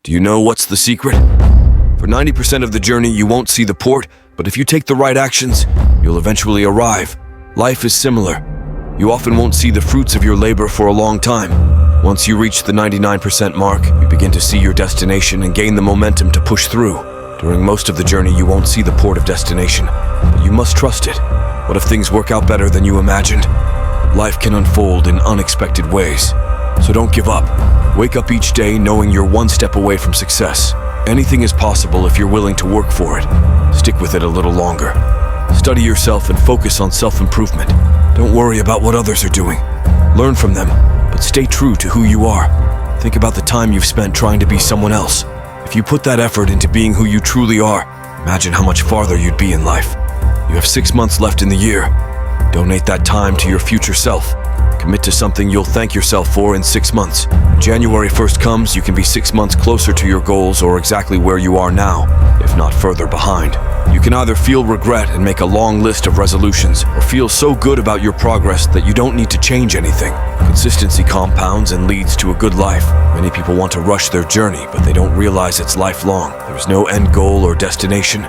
Do you know what's the secret? For 90% of the journey, you won't see the port, but if you take the right actions, you'll eventually arrive. Life is similar. You often won't see the fruits of your labor for a long time. Once you reach the 99% mark, you begin to see your destination and gain the momentum to push through. During most of the journey, you won't see the port of destination, but you must trust it. What if things work out better than you imagined? Life can unfold in unexpected ways. So don't give up. Wake up each day knowing you're one step away from success. Anything is possible if you're willing to work for it. Stick with it a little longer. Study yourself and focus on self-improvement. Don't worry about what others are doing. Learn from them, but stay true to who you are. Think about the time you've spent trying to be someone else. If you put that effort into being who you truly are, imagine how much farther you'd be in life. You have 6 months left in the year. Donate that time to your future self. Commit to something you'll thank yourself for in 6 months. When January 1st comes, you can be 6 months closer to your goals or exactly where you are now, if not further behind. You can either feel regret and make a long list of resolutions, or feel so good about your progress that you don't need to change anything. Consistency compounds and leads to a good life. Many people want to rush their journey, but they don't realize it's lifelong. There's no end goal or destination.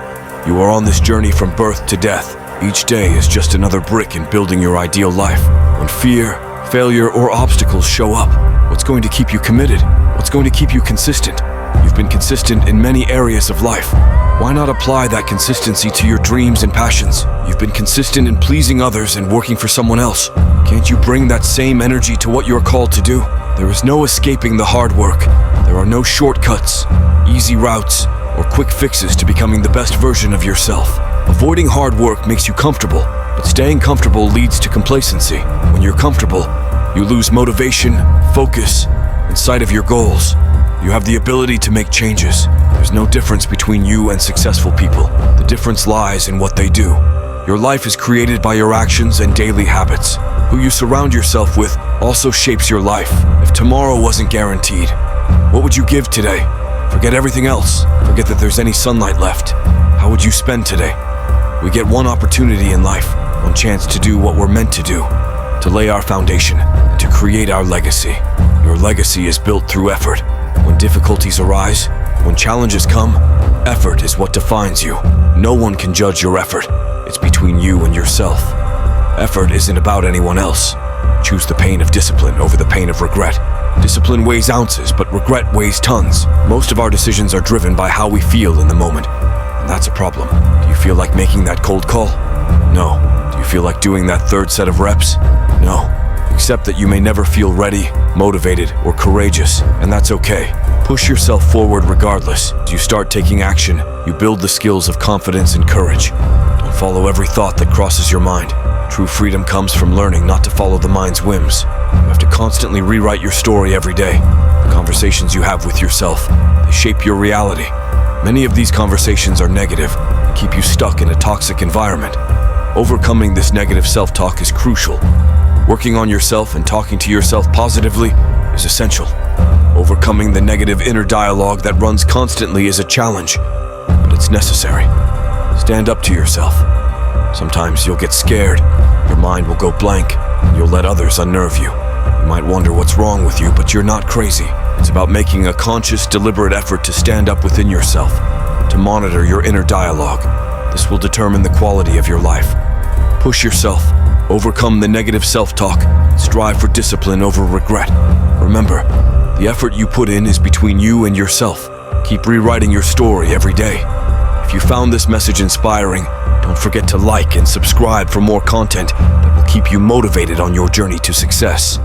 You are on this journey from birth to death. Each day is just another brick in building your ideal life. When fear, failure, or obstacles show up, what's going to keep you committed? What's going to keep you consistent? You've been consistent in many areas of life. Why not apply that consistency to your dreams and passions? You've been consistent in pleasing others and working for someone else. Can't you bring that same energy to what you're called to do? There is no escaping the hard work. There are no shortcuts, easy routes, or quick fixes to becoming the best version of yourself. Avoiding hard work makes you comfortable, but staying comfortable leads to complacency. When you're comfortable, you lose motivation, focus, and sight of your goals. You have the ability to make changes. There's no difference between you and successful people. The difference lies in what they do. Your life is created by your actions and daily habits. Who you surround yourself with also shapes your life. If tomorrow wasn't guaranteed, what would you give today? Forget everything else. Forget that there's any sunlight left. How would you spend today? We get one opportunity in life, one chance to do what we're meant to do, to lay our foundation, and to create our legacy. Your legacy is built through effort. When difficulties arise, when challenges come, effort is what defines you. No one can judge your effort. It's between you and yourself. Effort isn't about anyone else. Choose the pain of discipline over the pain of regret. Discipline weighs ounces, but regret weighs tons. Most of our decisions are driven by how we feel in the moment, and that's a problem. Do you feel like making that cold call? No. Do you feel like doing that third set of reps? No. Accept that you may never feel ready, motivated, or courageous, and that's okay. Push yourself forward regardless. As you start taking action, you build the skills of confidence and courage. Don't follow every thought that crosses your mind. True freedom comes from learning not to follow the mind's whims. You have to constantly rewrite your story every day. The conversations you have with yourself, they shape your reality. Many of these conversations are negative and keep you stuck in a toxic environment. Overcoming this negative self-talk is crucial. Working on yourself and talking to yourself positively is essential. Overcoming the negative inner dialogue that runs constantly is a challenge, but it's necessary. Stand up to yourself. Sometimes you'll get scared, your mind will go blank, and you'll let others unnerve you. You might wonder what's wrong with you, but you're not crazy. It's about making a conscious, deliberate effort to stand up within yourself, to monitor your inner dialogue. This will determine the quality of your life. Push yourself. Overcome the negative self-talk. Strive for discipline over regret. Remember, the effort you put in is between you and yourself. Keep rewriting your story every day. If you found this message inspiring, don't forget to like and subscribe for more content that will keep you motivated on your journey to success.